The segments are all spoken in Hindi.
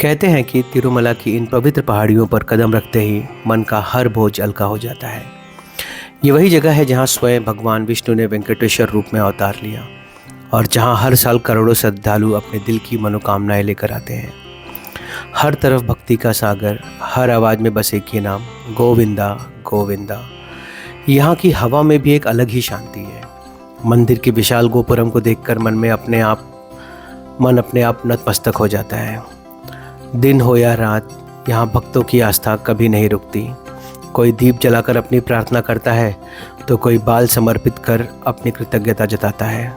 कहते हैं कि तिरुमला की इन पवित्र पहाड़ियों पर कदम रखते ही मन का हर बोझ हल्का हो जाता है। ये वही जगह है जहाँ स्वयं भगवान विष्णु ने वेंकटेश्वर रूप में अवतार लिया और जहाँ हर साल करोड़ों श्रद्धालु अपने दिल की मनोकामनाएं लेकर आते हैं। हर तरफ भक्ति का सागर, हर आवाज़ में बस एक ही नाम, गोविंदा गोविंदा। यहाँ की हवा में भी एक अलग ही शांति है। मंदिर के विशाल गोपुरम को देखकर मन अपने आप नतमस्तक हो जाता है। दिन हो या रात, यहाँ भक्तों की आस्था कभी नहीं रुकती। कोई दीप जलाकर अपनी प्रार्थना करता है तो कोई बाल समर्पित कर अपनी कृतज्ञता जताता है।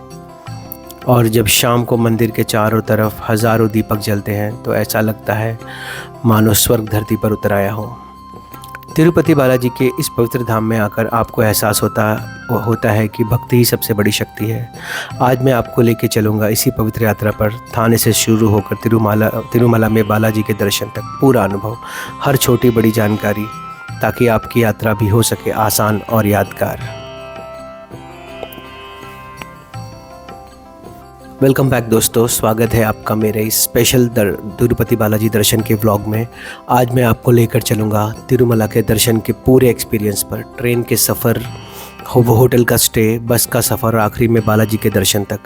और जब शाम को मंदिर के चारों तरफ हज़ारों दीपक जलते हैं तो ऐसा लगता है मानो स्वर्ग धरती पर उतर आया हो। तिरुपति बालाजी के इस पवित्र धाम में आकर आपको एहसास होता है कि भक्ति ही सबसे बड़ी शक्ति है। आज मैं आपको लेके चलूँगा इसी पवित्र यात्रा पर, थाने से शुरू होकर तिरुमला में बालाजी के दर्शन तक पूरा अनुभव, हर छोटी बड़ी जानकारी, ताकि आपकी यात्रा भी हो सके आसान और यादगार। वेलकम बैक दोस्तों, स्वागत है आपका मेरे इस स्पेशल तिरुपति बालाजी दर्शन के व्लॉग में। आज मैं आपको लेकर चलूँगा तिरुमला के दर्शन के पूरे एक्सपीरियंस पर। ट्रेन के सफ़र, होटल का स्टे, बस का सफ़र और आखिरी में बालाजी के दर्शन तक।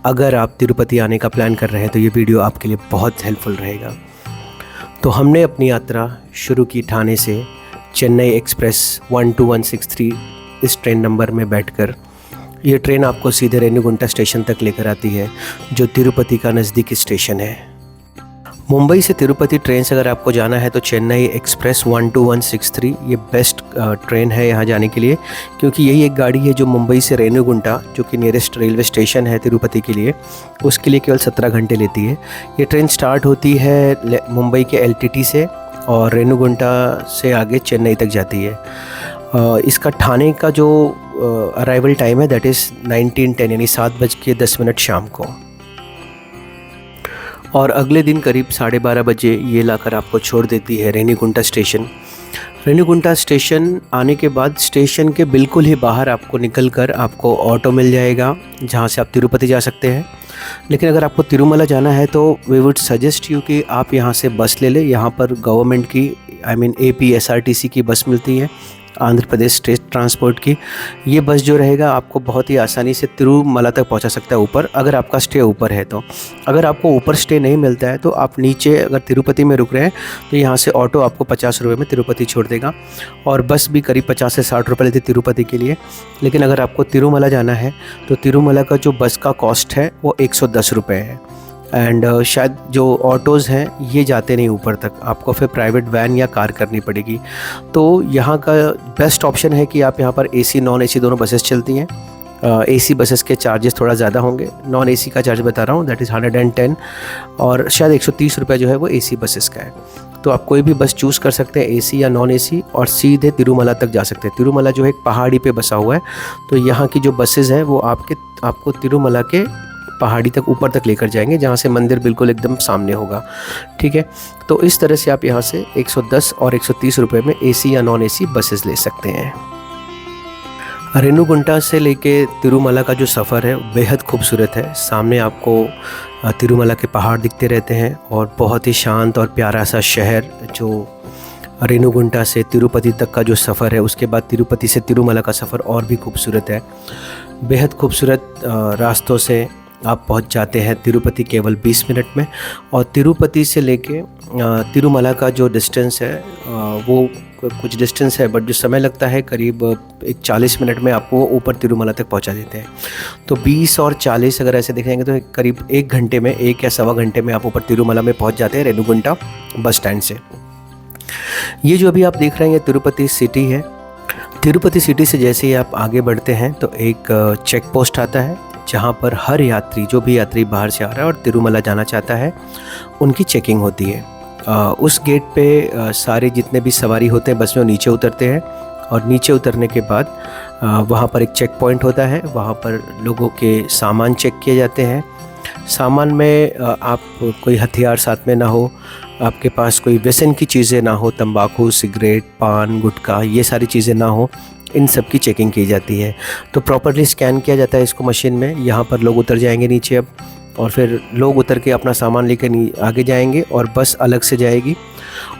अगर आप तिरुपति आने का प्लान कर रहे हैं तो ये वीडियो आपके लिए बहुत हेल्पफुल रहेगा। तो हमने अपनी यात्रा शुरू की ठाणे से। चेन्नई एक्सप्रेस 12163 इस ट्रेन नंबर में बैठकर ये ट्रेन आपको सीधे रेणुगुंटा स्टेशन तक लेकर आती है, जो तिरुपति का नज़दीकी स्टेशन है। मुंबई से तिरुपति ट्रेन से अगर आपको जाना है तो चेन्नई एक्सप्रेस 12163 ये बेस्ट ट्रेन है यहाँ जाने के लिए, क्योंकि यही एक गाड़ी है जो मुंबई से रेणुगुंटा, जो कि नियरेस्ट रेलवे स्टेशन है तिरुपति के लिए, उसके लिए केवल 17 घंटे लेती है। ये ट्रेन स्टार्ट होती है मुंबई के LTT से और रेणुगुंटा से आगे चेन्नई तक जाती है। इसका ठाणे का जो अराइवल टाइम है दैट इज़ 1910 यानी 7:10 शाम को। और अगले दिन करीब 12:30 बजे ये लाकर आपको छोड़ देती है रेणुगुंटा स्टेशन। रेणुगुंटा स्टेशन आने के बाद स्टेशन के बिल्कुल ही बाहर आपको निकलकर आपको ऑटो मिल जाएगा, जहाँ से आप तिरुपति जा सकते हैं। लेकिन अगर आपको तिरुमला जाना है तो वी वुड सजेस्ट यू कि आप यहाँ से बस ले लें। यहाँ पर गवर्नमेंट की APSRTC की बस मिलती है, आंध्र प्रदेश स्टेट ट्रांसपोर्ट की। ये बस जो रहेगा आपको बहुत ही आसानी से तिरुमला तक पहुंचा सकता है ऊपर, अगर आपका स्टे ऊपर है तो। अगर आपको ऊपर स्टे नहीं मिलता है तो आप नीचे अगर तिरुपति में रुक रहे हैं तो यहाँ से ऑटो आपको 50 रुपये में तिरुपति छोड़ देगा, और बस भी करीब 50 से 60 रुपये लेती है तिरुपति के लिए। लेकिन अगर आपको तिरुमला जाना है तो तिरुमला का जो बस का कॉस्ट है वो 110 रुपये है। एंड शायद जो ऑटोज़ हैं ये जाते नहीं ऊपर तक, आपको फिर प्राइवेट वैन या कार करनी पड़ेगी। तो यहाँ का बेस्ट ऑप्शन है कि आप यहाँ पर AC नॉन AC दोनों बसेस चलती हैं। AC बसेस के चार्जेस थोड़ा ज़्यादा होंगे, नॉन AC का चार्ज बता रहा हूँ दैट इज़ 110, और शायद 130 रुपये जो है वो AC बसेस का है। तो आप कोई भी बस चूज़ कर सकते हैं, AC या नॉन AC, और सीधे तिरुमला तक जा सकते हैं। तिरुमला जो है एक पहाड़ी पे बसा हुआ है, तो यहाँ की जो बसेज़ हैं वो आपको तिरुमला के पहाड़ी तक ऊपर तक लेकर जाएंगे, जहाँ से मंदिर बिल्कुल एकदम सामने होगा। ठीक है, तो इस तरह से आप यहाँ से 110 और 130 रुपये में AC या नॉन AC बसेस ले सकते हैं। रेणुगुंटा से लेके तिरुमला का जो सफ़र है बेहद खूबसूरत है। सामने आपको तिरुमला के पहाड़ दिखते रहते हैं और बहुत ही शांत और प्यारा सा शहर। जो रेणुगुंटा से तिरुपति तक का जो सफ़र है, उसके बाद तिरुपति से तिरुमला का सफ़र और भी खूबसूरत है। बेहद खूबसूरत रास्तों से आप पहुंच जाते हैं तिरुपति केवल 20 मिनट में, और तिरुपति से लेके तिरुमला का जो डिस्टेंस है वो कुछ डिस्टेंस है, बट जो समय लगता है करीब 40 मिनट में आपको ऊपर तिरुमला तक पहुंचा देते हैं। तो 20 और 40 अगर ऐसे देखेंगे तो करीब 1 घंटे में, 1 या सवा घंटे में आप ऊपर तिरुमला में पहुंच जाते हैं रेणुगुंटा बस स्टैंड से। ये जो अभी आप देख रहे हैं ये तिरुपति सिटी है। तिरुपति सिटी से जैसे ही आप आगे बढ़ते हैं तो एक चेक पोस्ट आता है, जहाँ पर हर यात्री, जो भी यात्री बाहर से आ रहा है और तिरुमला जाना चाहता है, उनकी चेकिंग होती है। उस गेट पे सारे जितने भी सवारी होते हैं बस में, वो नीचे उतरते हैं, और नीचे उतरने के बाद वहाँ पर एक चेक पॉइंट होता है। वहाँ पर लोगों के सामान चेक किए जाते हैं। सामान में आप कोई हथियार साथ में ना हो, आपके पास कोई व्यसन की चीज़ें ना हो, तंबाकू, सिगरेट, पान, गुटखा, ये सारी चीज़ें ना हो, इन सब की चेकिंग की जाती है। तो प्रॉपर्ली स्कैन किया जाता है इसको मशीन में। यहाँ पर लोग उतर जाएंगे नीचे अब, और फिर लोग उतर के अपना सामान लेकर आगे जाएंगे और बस अलग से जाएगी।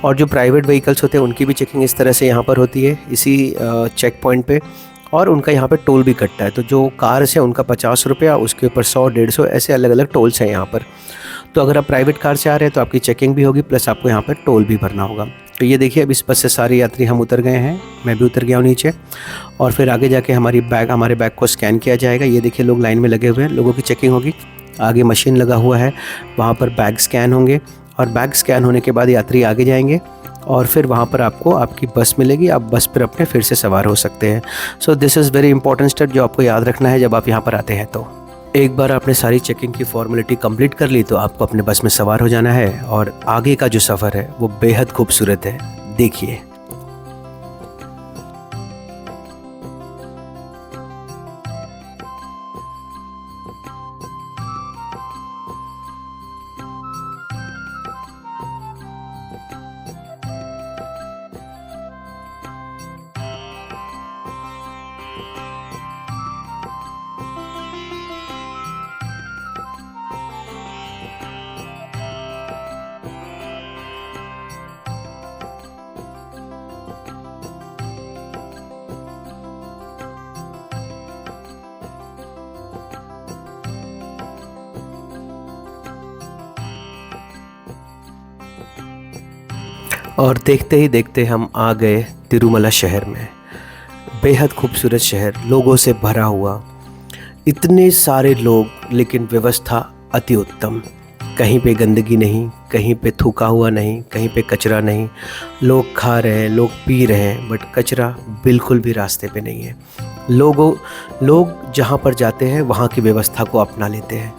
और जो प्राइवेट व्हीकल्स होते हैं उनकी भी चेकिंग इस तरह से यहाँ पर होती है, इसी चेक पॉइंट पे। और उनका यहाँ पे टोल भी कटता है, तो जो कार्स है उनका 50 रुपया, उसके ऊपर 100, 150 ऐसे अलग अलग टोल्स हैं यहाँ पर। तो अगर आप प्राइवेट कार से आ रहे हैं तो आपकी चेकिंग भी होगी, प्लस आपको यहाँ पर टोल भी भरना होगा। तो ये देखिए, अब इस बस से सारे यात्री हम उतर गए हैं, मैं भी उतर गया हूँ नीचे। और फिर आगे जाके हमारे बैग को स्कैन किया जाएगा। ये देखिए, लोग लाइन में लगे हुए हैं, लोगों की चेकिंग होगी। आगे मशीन लगा हुआ है, वहाँ पर बैग स्कैन होंगे, और बैग स्कैन होने के बाद यात्री आगे जाएंगे और फिर वहाँ पर आपको आपकी बस मिलेगी। आप बस पर अपने फिर से सवार हो सकते हैं। So this is very important step जो आपको याद रखना है जब आप यहाँ पर आते हैं। तो एक बार आपने सारी चेकिंग की फॉर्मेलिटी कंप्लीट कर ली तो आपको अपने बस में सवार हो जाना है, और आगे का जो सफ़र है वो बेहद खूबसूरत है। देखिए, और देखते ही देखते हम आ गए तिरुमला शहर में। बेहद खूबसूरत शहर, लोगों से भरा हुआ, इतने सारे लोग, लेकिन व्यवस्था अति उत्तम। कहीं पे गंदगी नहीं, कहीं पे थूका हुआ नहीं, कहीं पे कचरा नहीं। लोग खा रहे हैं, लोग पी रहे हैं, बट कचरा बिल्कुल भी रास्ते पे नहीं है। लोग जहाँ पर जाते हैं वहाँ की व्यवस्था को अपना लेते हैं।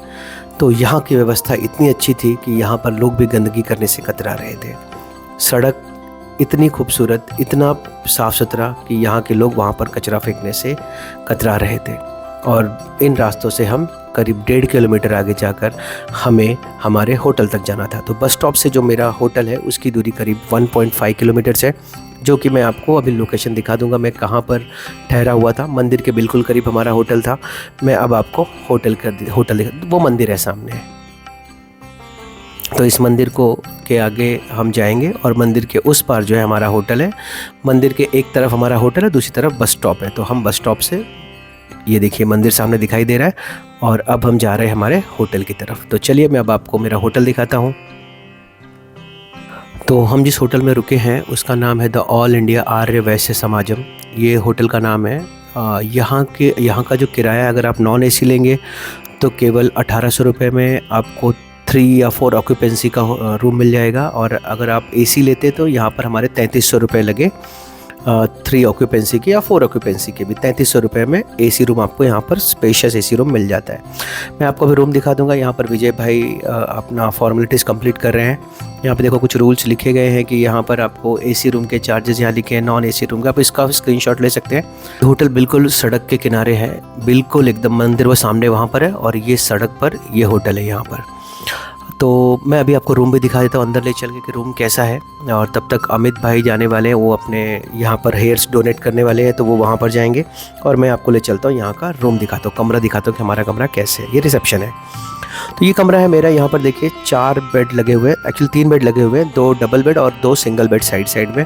तो यहाँ की व्यवस्था इतनी अच्छी थी कि यहाँ पर लोग भी गंदगी करने से कतरा रहे थे। सड़क इतनी खूबसूरत, इतना साफ़ सुथरा कि यहाँ के लोग वहाँ पर कचरा फेंकने से कतरा रहे थे। और इन रास्तों से हम करीब 1.5 किलोमीटर आगे जाकर हमें हमारे होटल तक जाना था। तो बस स्टॉप से जो मेरा होटल है उसकी दूरी करीब 1.5 किलोमीटर है, जो कि मैं आपको अभी लोकेशन दिखा दूंगा मैं कहाँ पर ठहरा हुआ था। मंदिर के बिल्कुल करीब हमारा होटल था। मैं अब आपको होटल दिखा, वो मंदिर है सामने। तो इस मंदिर के आगे हम जाएंगे और मंदिर के उस पार जो है हमारा होटल है। मंदिर के एक तरफ हमारा होटल है, दूसरी तरफ बस स्टॉप है। तो हम बस स्टॉप से, ये देखिए मंदिर सामने दिखाई दे रहा है, और अब हम जा रहे हैं हमारे होटल की तरफ। तो चलिए मैं अब आपको मेरा होटल दिखाता हूँ। तो हम जिस होटल में रुके हैं उसका नाम है द ऑल इंडिया आर्य वैश्य समाजम, ये होटल का नाम है। यहाँ का जो किराया, अगर आप नॉन AC लेंगे तो केवल 1800 रुपये में आपको 3 या 4 ऑक्यूपेंसी का रूम मिल जाएगा। और अगर आप AC लेते तो यहाँ पर हमारे 3300 रुपये लगे 3 ऑक्यूपेंसी के या 4 ऑक्यूपेंसी के भी। 3300 रुपये में AC रूम आपको यहाँ पर स्पेशियस AC रूम मिल जाता है। मैं आपको अभी रूम दिखा दूंगा। यहाँ पर विजय भाई अपना फॉर्मेलिटीज़ कंप्लीट कर रहे हैं। यहाँ पे देखो कुछ रूल्स लिखे गए हैं कि यहाँ पर आपको AC रूम के चार्जेस यहाँ लिखे हैं, नॉन AC रूम का आप इसका स्क्रीनशॉट ले सकते हैं। होटल बिल्कुल सड़क के किनारे है, बिल्कुल एकदम मंदिर वो सामने वहाँ पर है, और ये सड़क पर ये होटल है यहाँ पर। तो मैं अभी आपको रूम भी दिखा देता हूँ अंदर ले चल के कि रूम कैसा है। और तब तक अमित भाई जाने वाले हैं, वो अपने यहाँ पर हेयर्स डोनेट करने वाले हैं, तो वो वहाँ पर जाएंगे। और मैं आपको ले चलता हूँ यहाँ का रूम दिखाता हूँ, कमरा दिखाता हूँ कि हमारा कमरा कैसे है। ये रिसेप्शन है। तो ये कमरा है मेरा। यहाँ पर देखिए 4 बेड लगे हुए हैं, एक्चुअली 3 बेड लगे हुए हैं, 2 डबल बेड और 2 सिंगल बेड साइड में।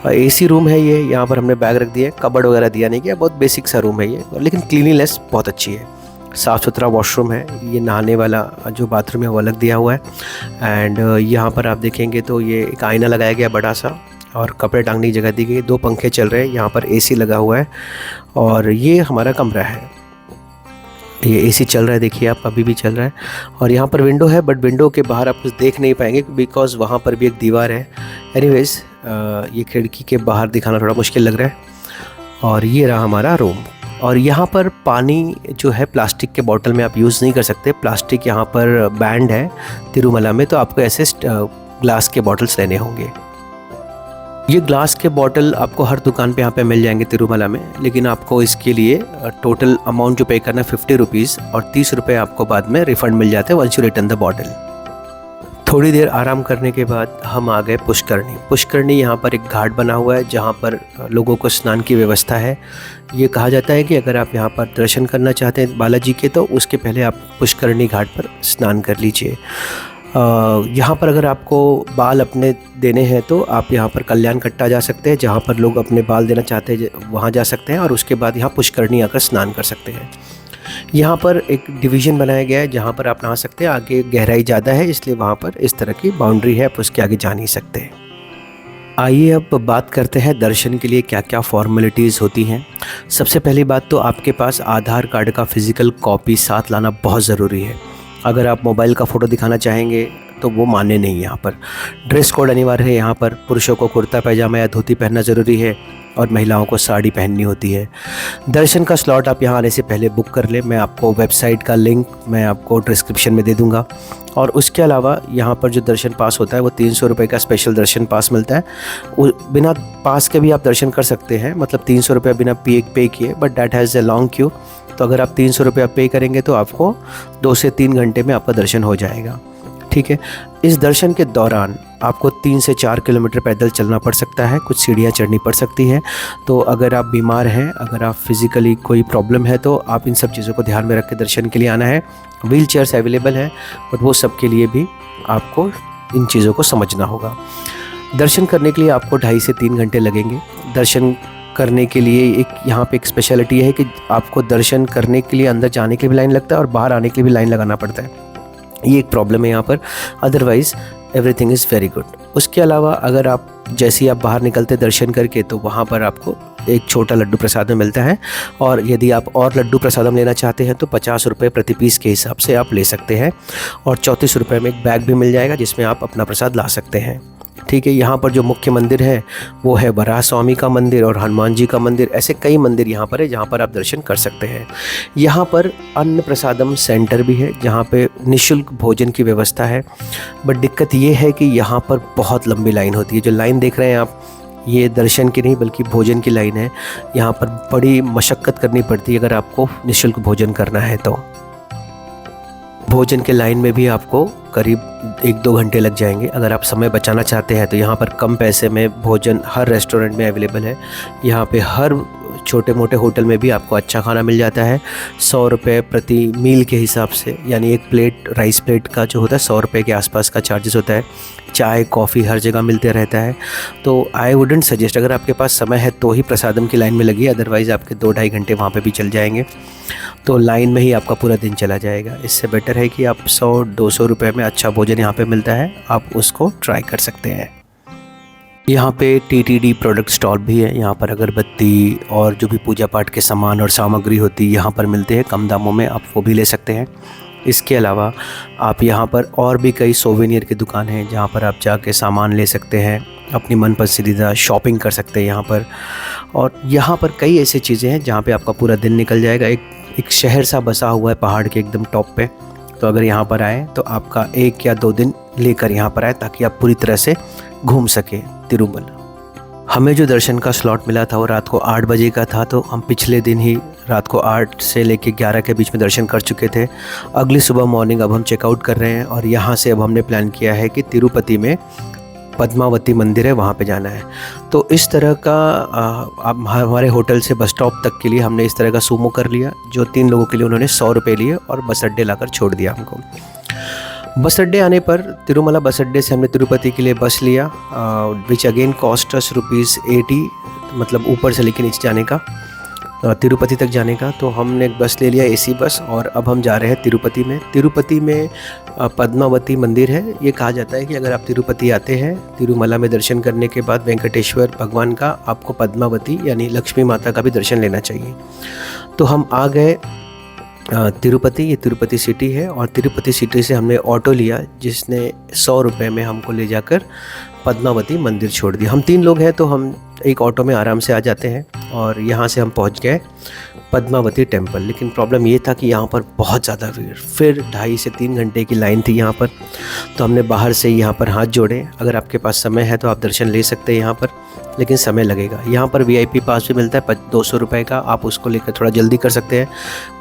AC रूम है ये। यहाँ पर हमने बैग रख दिए, कबर्ड वगैरह दिया नहीं किया, बहुत बेसिक सा रूम है ये, लेकिन क्लीनिनेस बहुत अच्छी है। साफ़ सुथरा वॉशरूम है। ये नहाने वाला जो बाथरूम है वो अलग दिया हुआ है। एंड यहाँ पर आप देखेंगे तो ये एक आईना लगाया गया बड़ा सा, और कपड़े टांगने की जगह दी गई। 2 पंखे चल रहे हैं, यहाँ पर AC लगा हुआ है, और ये हमारा कमरा है। ये AC चल रहा है, देखिए आप, अभी भी चल रहा है। और यहाँ पर विंडो है, बट विंडो के बाहर आप कुछ देख नहीं पाएंगे बिकॉज़ वहाँ पर भी एक दीवार है। एनीवेज़ ये खिड़की के बाहर दिखाना थोड़ा मुश्किल लग रहा है। और ये रहा हमारा रूम। और यहाँ पर पानी जो है प्लास्टिक के बॉटल में आप यूज़ नहीं कर सकते। प्लास्टिक यहाँ पर बैंड है तिरुमला में, तो आपको ऐसे ग्लास के बॉटल्स लेने होंगे। ये ग्लास के बॉटल आपको हर दुकान पे यहाँ पे मिल जाएंगे तिरुमला में, लेकिन आपको इसके लिए टोटल अमाउंट जो पे करना है 50 रुपीज़, और 30 रुपये आपको बाद में रिफ़ंड मिल जाते हैं once you return the bottle. थोड़ी देर आराम करने के बाद हम आ गए पुष्करणी। पुष्करणी यहाँ पर एक घाट बना हुआ है जहाँ पर लोगों को स्नान की व्यवस्था है। ये कहा जाता है कि अगर आप यहाँ पर दर्शन करना चाहते हैं बालाजी के, तो उसके पहले आप पुष्करणी घाट पर स्नान कर लीजिए। यहाँ पर अगर आपको बाल अपने देने हैं तो आप यहाँ पर कल्याण कट्टा जा सकते हैं, जहाँ पर लोग अपने बाल देना चाहते हैं वहाँ जा सकते हैं, और उसके बाद यहाँ पुष्करणी आकर स्नान कर सकते हैं। यहाँ पर एक डिवीज़न बनाया गया है जहाँ पर आप नहा सकते हैं। आगे गहराई ज़्यादा है इसलिए वहाँ पर इस तरह की बाउंड्री है, आप उसके आगे जा नहीं सकते। आइए अब बात करते हैं दर्शन के लिए क्या क्या फॉर्मेलिटीज़ होती हैं। सबसे पहली बात तो आपके पास आधार कार्ड का फ़िज़िकल कॉपी साथ लाना बहुत ज़रूरी है। अगर आप मोबाइल का फ़ोटो दिखाना चाहेंगे तो वो मान्य नहीं। यहाँ पर ड्रेस कोड अनिवार्य है। यहाँ पर पुरुषों को कुर्ता पैजामा या धोती पहनना ज़रूरी है और महिलाओं को साड़ी पहननी होती है। दर्शन का स्लॉट आप यहाँ आने से पहले बुक कर लें। मैं आपको वेबसाइट का लिंक मैं आपको डिस्क्रिप्शन में दे दूँगा। और उसके अलावा यहाँ पर जो दर्शन पास होता है वो 300 रुपये का स्पेशल दर्शन पास मिलता है। बिना पास के भी आप दर्शन कर सकते हैं, मतलब 300 रुपये बिना पे किए, but that has a long Q. तो अगर आप 300 रुपये पे करेंगे तो आपको 2 से 3 घंटे में आपका दर्शन हो जाएगा। ठीक है। इस दर्शन के दौरान आपको 3 से 4 किलोमीटर पैदल चलना पड़ सकता है, कुछ सीढ़ियाँ चढ़नी पड़ सकती हैं। तो अगर आप बीमार हैं, अगर आप फिज़िकली कोई प्रॉब्लम है, तो आप इन सब चीज़ों को ध्यान में रख के दर्शन के लिए आना है। व्हील चेयर्स अवेलेबल हैं, बट वो सब के लिए भी आपको इन चीज़ों को समझना होगा। दर्शन करने के लिए आपको 2.5 से 3 घंटे लगेंगे। दर्शन करने के लिए एक यहाँ पे एक स्पेशलिटी है कि आपको दर्शन करने के लिए अंदर जाने के लिए भी लाइन लगता है और बाहर आने के लिए भी लाइन लगाना पड़ता है। ये एक प्रॉब्लम है यहाँ पर, otherwise everything is very good. उसके अलावा अगर आप जैसे ही आप बाहर निकलते दर्शन करके, तो वहाँ पर आपको एक छोटा लड्डू प्रसादम मिलता है, और यदि आप और लड्डू प्रसादम लेना चाहते हैं तो 50 रुपये प्रति पीस के हिसाब से आप ले सकते हैं। और 34 रुपये में एक बैग भी मिल जाएगा जिसमें आप अपना प्रसाद ला सकते हैं। ठीक है। यहाँ पर जो मुख्य मंदिर है वो है वराह स्वामी का मंदिर और हनुमान जी का मंदिर। ऐसे कई मंदिर यहाँ पर है जहाँ पर आप दर्शन कर सकते हैं। यहाँ पर अन्न प्रसादम सेंटर भी है जहाँ पे निःशुल्क भोजन की व्यवस्था है, बट दिक्कत ये है कि यहाँ पर बहुत लंबी लाइन होती है। जो लाइन देख रहे हैं आप, ये दर्शन की नहीं बल्कि भोजन की लाइन है। यहाँ पर बड़ी मशक्क़त करनी पड़ती है अगर आपको निःशुल्क भोजन करना है तो। भोजन के लाइन में भी आपको करीब 1-2 घंटे लग जाएंगे। अगर आप समय बचाना चाहते हैं तो यहाँ पर कम पैसे में भोजन हर रेस्टोरेंट में अवेलेबल है। यहाँ पे हर छोटे मोटे होटल में भी आपको अच्छा खाना मिल जाता है 100 रुपये प्रति मील के हिसाब से, यानी एक प्लेट राइस प्लेट का जो होता है 100 रुपये के आसपास का चार्जेस होता है। चाय कॉफ़ी हर जगह मिलते रहता है। तो आई वुडेंट सजेस्ट, अगर आपके पास समय है तो ही प्रसादम की लाइन में लगिए, अदरवाइज़ आपके 2-2.5 घंटे वहाँ पे भी चल जाएंगे, तो लाइन में ही आपका पूरा दिन चला जाएगा। इससे बेटर है कि आप 100-200 रुपये में अच्छा भोजन यहाँ पे मिलता है, आप उसको ट्राई कर सकते हैं। यहाँ पे TTD प्रोडक्ट स्टॉल भी है। यहाँ पर अगरबत्ती और जो भी पूजा पाठ के सामान और सामग्री होती है यहाँ पर मिलते हैं कम दामों में, आप वो भी ले सकते हैं। इसके अलावा आप यहाँ पर और भी कई सोवेनियर की दुकान हैं जहाँ पर आप जाके सामान ले सकते हैं, अपनी मन पसंदीदा शॉपिंग कर सकते हैं यहाँ पर। और यहाँ पर कई ऐसी चीज़ें हैं जहाँ पे आपका पूरा दिन निकल जाएगा। एक शहर सा बसा हुआ है पहाड़ के एकदम टॉप पे, तो अगर यहाँ पर आएँ तो आपका 1 या 2 दिन लेकर यहाँ पर आए ताकि आप पूरी तरह से घूम सके तिरुमला। हमें जो दर्शन का स्लॉट मिला था वो रात को 8 बजे का था, तो हम पिछले दिन ही रात को 8 से लेकर 11 के बीच में दर्शन कर चुके थे। अगली सुबह मॉर्निंग अब हम चेकआउट कर रहे हैं, और यहाँ से अब हमने प्लान किया है कि तिरुपति में पद्मावती मंदिर है, वहाँ पे जाना है। तो इस तरह का हमारे होटल से बस स्टॉप तक के लिए हमने इस तरह का सूमो कर लिया, जो 3 लोगों के लिए उन्होंने 100 रुपये लिए और बस अड्डे लाकर छोड़ दिया हमको। बस अड्डे आने पर तिरुमला बस अड्डे से हमने तिरुपति के लिए बस लिया, विच अगेन कॉस्ट अस ₹80, मतलब ऊपर से लेके नीचे जाने का, तिरुपति तक जाने का। तो हमने एक बस ले लिया, AC बस, और अब हम जा रहे हैं तिरुपति में। तिरुपति में पद्मावती मंदिर है। ये कहा जाता है कि अगर आप तिरुपति आते हैं, तिरुमला में दर्शन करने के बाद वेंकटेश्वर भगवान का, आपको पद्मावती यानी लक्ष्मी माता का भी दर्शन लेना चाहिए। तो हम आ गए तिरुपति। ये तिरुपति सिटी है, और तिरुपति सिटी से हमने ऑटो लिया जिसने 100 रुपये में हमको ले जाकर पद्मावती मंदिर छोड़ दिया। हम 3 लोग हैं तो हम एक ऑटो में आराम से आ जाते हैं, और यहाँ से हम पहुँच गए पद्मावती टेम्पल। लेकिन प्रॉब्लम ये था कि यहाँ पर बहुत ज़्यादा भीड़, फिर 2.5 से 3 घंटे की लाइन थी यहाँ पर। तो हमने बाहर से यहाँ पर हाथ जोड़े। अगर आपके पास समय है तो आप दर्शन ले सकते हैं यहाँ पर, लेकिन समय लगेगा। यहाँ पर VIP पास भी मिलता है 200 रुपये का, आप उसको लेकर थोड़ा जल्दी कर सकते हैं।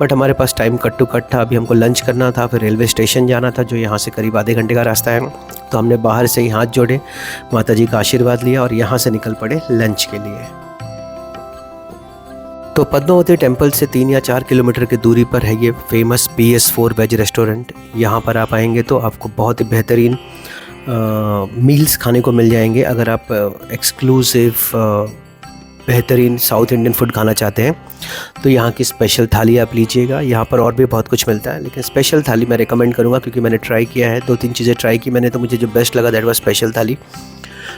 बट हमारे पास टाइम कट टू कट था, अभी हमको लंच करना था, फिर रेलवे स्टेशन जाना था जो यहाँ से करीब आधे घंटे का रास्ता है। तो हमने बाहर से ही हाथ जोड़े, माता जी का आशीर्वाद लिया और यहाँ से निकल पड़े लंच के लिए। तो पद्मावती टेम्पल से 3 या 4 किलोमीटर की दूरी पर है ये फेमस PS4 वेज रेस्टोरेंट। यहाँ पर आप आएंगे तो आपको बहुत ही बेहतरीन मील्स खाने को मिल जाएंगे। अगर आप एक्सक्लूसिव बेहतरीन साउथ इंडियन फूड खाना चाहते हैं तो यहाँ की स्पेशल थाली आप लीजिएगा। यहाँ पर और भी बहुत कुछ मिलता है, लेकिन स्पेशल थाली मैं रिकमेंड करूँगा क्योंकि मैंने ट्राई किया है, 2-3 चीज़ें ट्राई की मैंने, तो मुझे जो बेस्ट लगा दैट वाज स्पेशल थाली।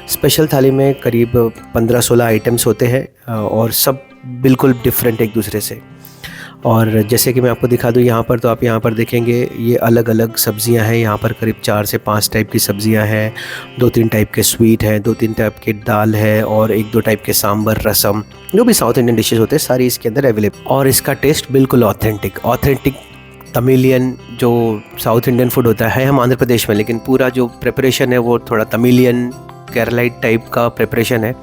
स्पेशल थाली में करीब 15-16 आइटम्स होते हैं और सब बिल्कुल डिफरेंट एक दूसरे से। और जैसे कि मैं आपको दिखा दूँ यहाँ पर, तो आप यहाँ पर देखेंगे ये अलग अलग सब्ज़ियाँ हैं। यहाँ पर करीब 4 से 5 टाइप की सब्ज़ियाँ हैं, 2-3 टाइप के स्वीट हैं, 2-3 टाइप के दाल है और 1-2 टाइप के सांभर, रसम, जो भी साउथ इंडियन डिशेज़ होते हैं सारी इसके अंदर अवेलेबल। और इसका टेस्ट बिल्कुल ऑथेंटिक तमिलियन जो साउथ इंडियन फूड होता है हम आंध्र प्रदेश में, लेकिन पूरा जो प्रिपरेशन है वो थोड़ा तमिलियन केरलाइट टाइप का प्रिपरेशन है।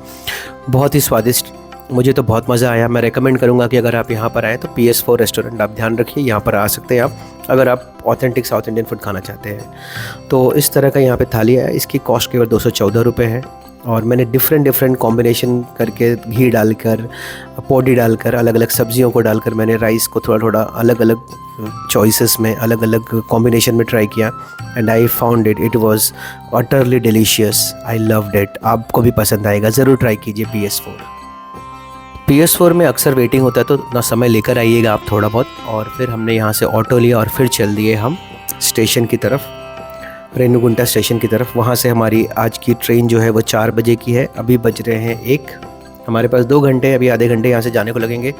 बहुत ही स्वादिष्ट, मुझे तो बहुत मज़ा आया। मैं रेकमेंड करूँगा कि अगर आप यहाँ पर आएँ तो PS4 रेस्टोरेंट आप ध्यान रखिए, यहाँ पर आ सकते हैं आप अगर आप ऑथेंटिक साउथ इंडियन फूड खाना चाहते हैं। तो इस तरह का यहाँ पे थाली है, इसकी कॉस्ट केवल 214 रुपये है। और मैंने डिफरेंट कॉम्बिनेशन करके घी डालकर, पौडी डालकर, अलग अलग सब्जियों को डालकर मैंने राइस को थोड़ा अलग अलग चॉइसेस में, अलग अलग कॉम्बिनेशन में ट्राई किया and I found it was utterly delicious. I loved it. आपको भी पसंद आएगा, ज़रूर ट्राई कीजिए PS4 में अक्सर वेटिंग होता है तो उतना समय लेकर आइएगा आप थोड़ा बहुत। और फिर हमने यहाँ से ऑटो लिया और फिर चल दिए हम स्टेशन की तरफ, रेणुगुंटा स्टेशन की तरफ। वहाँ से हमारी आज की ट्रेन जो है वो 4 बजे की है। अभी बज रहे हैं 1, हमारे पास 2 घंटे, अभी आधे घंटे यहाँ से जाने को लगेंगे।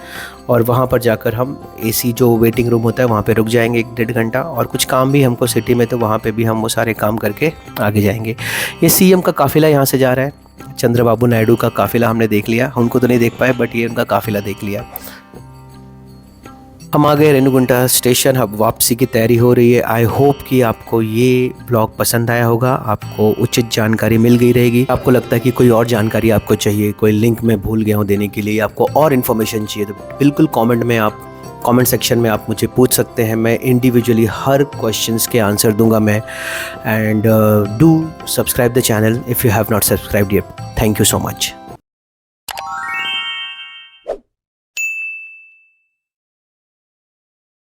और वहाँ पर जाकर हम AC जो वेटिंग रूम होता है वहाँ पे रुक जाएंगे 1-1.5 घंटा। और कुछ काम भी हमको सिटी में, तो वहाँ पे भी हम वो सारे काम करके आगे जाएंगे। ये CM का काफ़िला यहाँ से जा रहा है, चंद्रबाबू नायडू का काफ़िला हमने देख लिया, उनको तो नहीं देख पाए बट ये उनका काफ़िला देख लिया। हम आ गए रेणुगुंटा स्टेशन, अब वापसी की तैयारी हो रही है। आई होप कि आपको ये ब्लॉग पसंद आया होगा, आपको उचित जानकारी मिल गई रहेगी। आपको लगता है कि कोई और जानकारी आपको चाहिए, कोई लिंक मैं भूल गया हूँ देने के लिए, आपको और इन्फॉर्मेशन चाहिए, तो बिल्कुल कमेंट सेक्शन में आप मुझे पूछ सकते हैं। मैं इंडिविजुअली हर क्वेश्चंस के आंसर दूंगा मैं। And do subscribe the channel if you have not subscribed yet. Thank you so much.